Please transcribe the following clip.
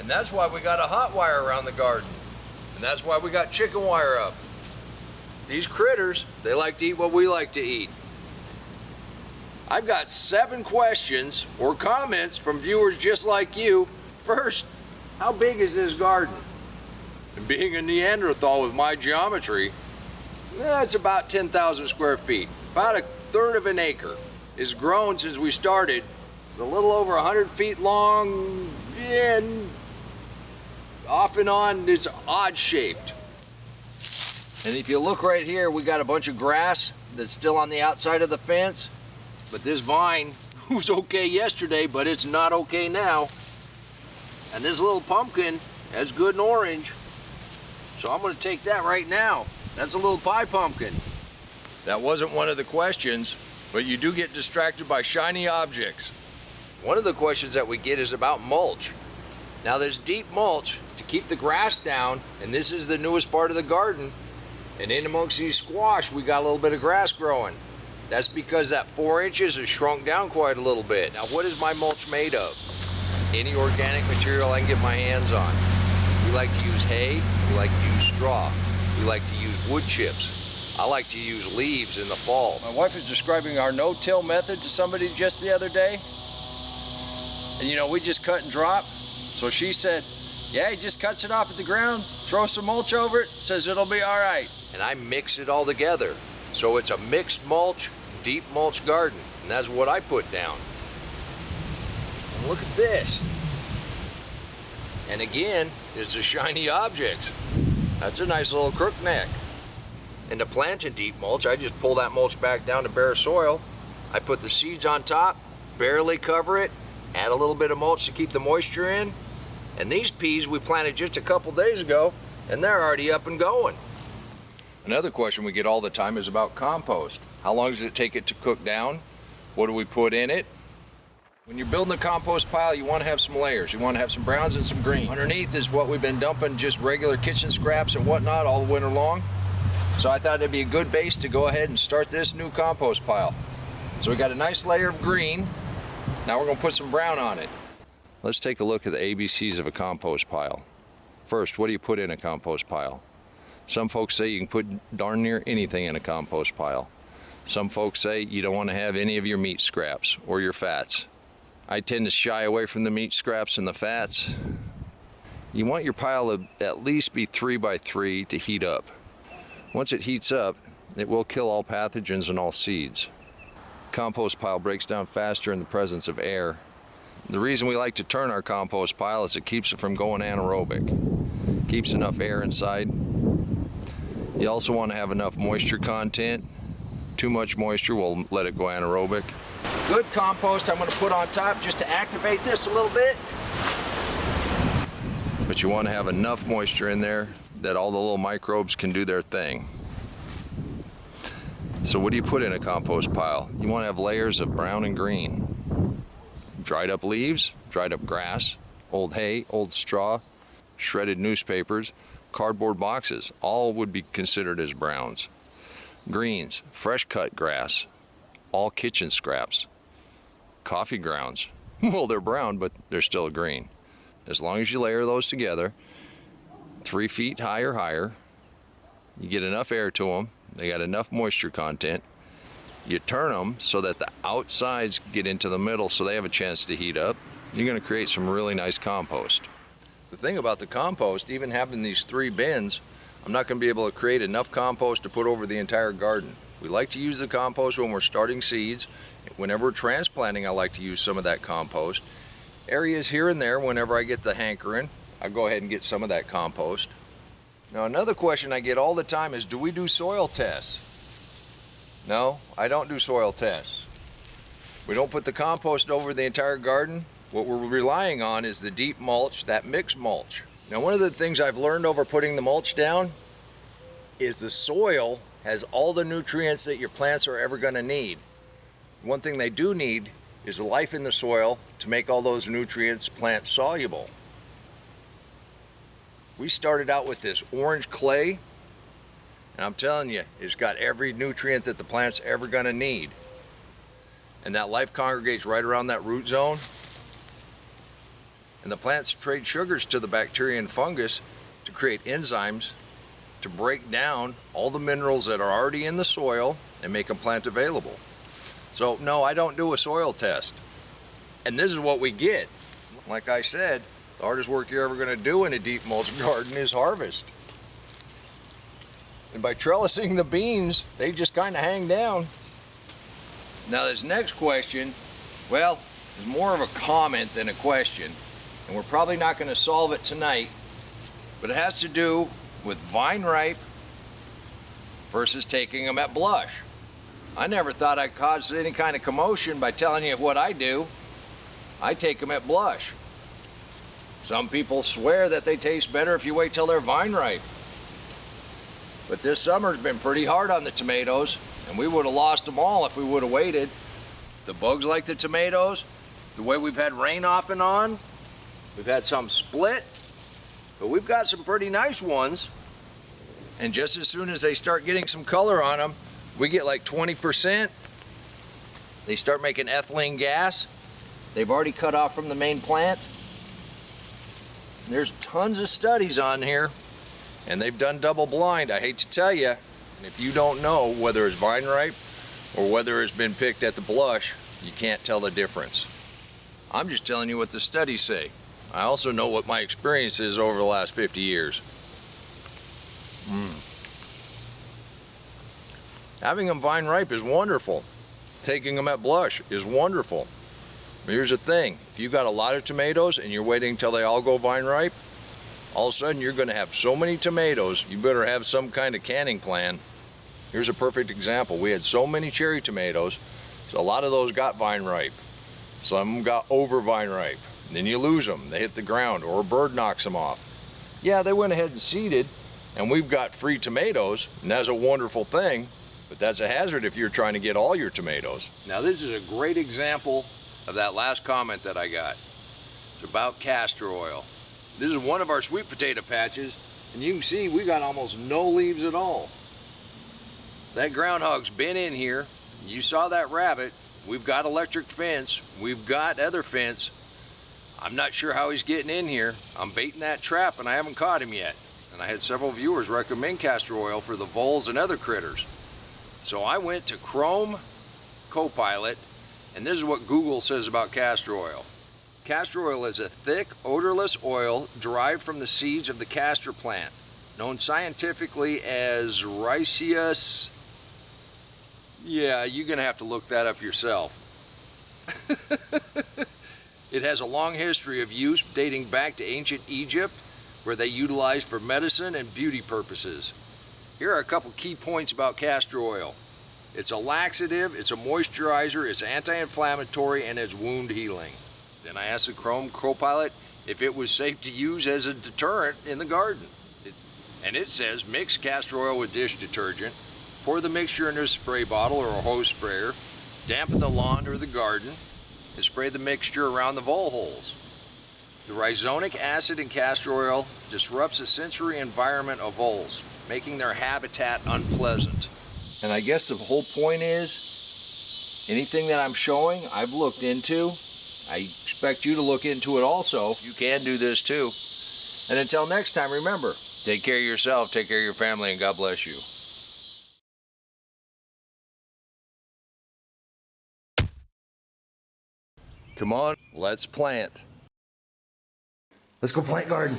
And that's why we got a hot wire around the garden. And that's why we got chicken wire up. These critters, they like to eat what we like to eat. I've got 7 questions or comments from viewers just like you. First, how big is this garden? And being a Neanderthal with my geometry, that's about 10,000 square feet. About 1/3 of an acre. It's grown since we started. It's a little over 100 feet long, and off and on it's odd shaped. And if you look right here, we got a bunch of grass that's still on the outside of the fence. But this vine was okay yesterday, but it's not okay now. And this little pumpkin has good and orange. So I'm gonna take that right now. That's a little pie pumpkin. That wasn't one of the questions, but you do get distracted by shiny objects. One of the questions that we get is about mulch. Now there's deep mulch to keep the grass down, and this is the newest part of the garden. And in amongst these squash, we got a little bit of grass growing. That's because that 4 inches has shrunk down quite a little bit. Now what is my mulch made of? Any organic material I can get my hands on. We like to use hay, we like to use straw, we like to use wood chips. I like to use leaves in the fall. My wife was describing our no-till method to somebody just the other day. And you know, we just cut and drop. So she said, yeah, he just cuts it off at the ground, throw some mulch over it, says it'll be all right. And I mix it all together. So it's a mixed mulch, deep mulch garden. And that's what I put down. And look at this. And again, it's the shiny objects. That's a nice little crook neck. And to plant in deep mulch, I just pull that mulch back down to bare soil. I put the seeds on top, barely cover it, add a little bit of mulch to keep the moisture in. And these peas we planted just a couple days ago, and they're already up and going. Another question we get all the time is about compost. How long does it take it to cook down? What do we put in it? When you're building a compost pile, you want to have some layers. You want to have some browns and some greens. Underneath is what we've been dumping, just regular kitchen scraps and whatnot all winter long. So I thought it'd be a good base to go ahead and start this new compost pile. So we got a nice layer of green. Now we're going to put some brown on it. Let's take a look at the ABCs of a compost pile. First, what do you put in a compost pile? Some folks say you can put darn near anything in a compost pile. Some folks say you don't want to have any of your meat scraps or your fats. I tend to shy away from the meat scraps and the fats. You want your pile to at least be 3 by 3 to heat up. Once it heats up, it will kill all pathogens and all seeds. Compost pile breaks down faster in the presence of air. The reason we like to turn our compost pile is it keeps it from going anaerobic. Keeps enough air inside. You also want to have enough moisture content. Too much moisture will let it go anaerobic. Good compost I'm going to put on top just to activate this a little bit. But you want to have enough moisture in there that all the little microbes can do their thing. So what do you put in a compost pile? You want to have layers of brown and green. Dried up leaves, dried up grass, old hay, old straw, shredded newspapers, cardboard boxes, all would be considered as browns. Greens, fresh cut grass, all kitchen scraps. Coffee grounds, well, they're brown, but they're still green. As long as you layer those together, 3 feet high or higher, you get enough air to them, they got enough moisture content. You turn them so that the outsides get into the middle so they have a chance to heat up. You're going to create some really nice compost. The thing about the compost, even having these 3 bins, I'm not going to be able to create enough compost to put over the entire garden. We like to use the compost when we're starting seeds. Whenever we're transplanting, I like to use some of that compost. Areas here and there, whenever I get the hankering, I go ahead and get some of that compost. Now another question I get all the time is, do we do soil tests? No, I don't do soil tests. We don't put the compost over the entire garden. What we're relying on is the deep mulch, that mixed mulch. Now one of the things I've learned over putting the mulch down is the soil has all the nutrients that your plants are ever going to need. One thing they do need is the life in the soil to make all those nutrients plant soluble. We started out with this orange clay, and I'm telling you, it's got every nutrient that the plant's ever going to need. And that life congregates right around that root zone. And the plants trade sugars to the bacteria and fungus to create enzymes to break down all the minerals that are already in the soil and make them plant available. So no, I don't do a soil test. And this is what we get. Like I said, the hardest work you're ever going to do in a deep mulch garden is harvest. And by trellising the beans, they just kind of hang down. Now this next question, well, is more of a comment than a question. And we're probably not going to solve it tonight, but it has to do with vine ripe versus taking them at blush. I never thought I'd cause any kind of commotion by telling you what I do. I take them at blush. Some people swear that they taste better if you wait till they're vine ripe. But this summer's been pretty hard on the tomatoes, and we would have lost them all if we would have waited. The bugs like the tomatoes. The way we've had rain off and on, we've had some split, but we've got some pretty nice ones. And just as soon as they start getting some color on them, we get like 20%. They start making ethylene gas. They've already cut off from the main plant. There's tons of studies on here, and they've done double blind. I hate to tell you, if you don't know whether it's vine ripe or whether it's been picked at the blush, you can't tell the difference. I'm just telling you what the studies say. I also know what my experience is over the last 50 years. Having them vine ripe is wonderful. Taking them at blush is wonderful. But here's the thing, if you've got a lot of tomatoes and you're waiting until they all go vine ripe, all of a sudden you're gonna have so many tomatoes, you better have some kind of canning plan. Here's a perfect example. We had so many cherry tomatoes, so a lot of those got vine ripe. Some got over vine ripe. Then you lose them, they hit the ground or a bird knocks them off. Yeah, they went ahead and seeded, and we've got free tomatoes, and that's a wonderful thing, but that's a hazard if you're trying to get all your tomatoes. Now this is a great example of that last comment that I got. It's about castor oil. This is one of our sweet potato patches, and you can see we got almost no leaves at all. That groundhog's been in here. You saw that rabbit. We've got electric fence. We've got other fence. I'm not sure how he's getting in here. I'm baiting that trap and I haven't caught him yet. And I had several viewers recommend castor oil for the voles and other critters. So I went to Chrome Copilot, and this is what Google says about castor oil. Castor oil is a thick, odorless oil derived from the seeds of the castor plant, known scientifically as Ricinus. Yeah, you're gonna have to look that up yourself. It has a long history of use dating back to ancient Egypt, where they utilized for medicine and beauty purposes. Here are a couple key points about castor oil. It's a laxative, it's a moisturizer, it's anti-inflammatory, and it's wound healing. Then I asked the Chrome Copilot if it was safe to use as a deterrent in the garden. And it says mix castor oil with dish detergent, pour the mixture into a spray bottle or a hose sprayer, dampen the lawn or the garden, and spray the mixture around the vole holes. The rhizonic acid in castor oil disrupts the sensory environment of voles, making their habitat unpleasant. And I guess the whole point is, anything that I'm showing, I've looked into. I expect you to look into it also. You can do this too. And until next time, remember, take care of yourself, take care of your family, and God bless you. Come on, let's plant. Let's go plant garden.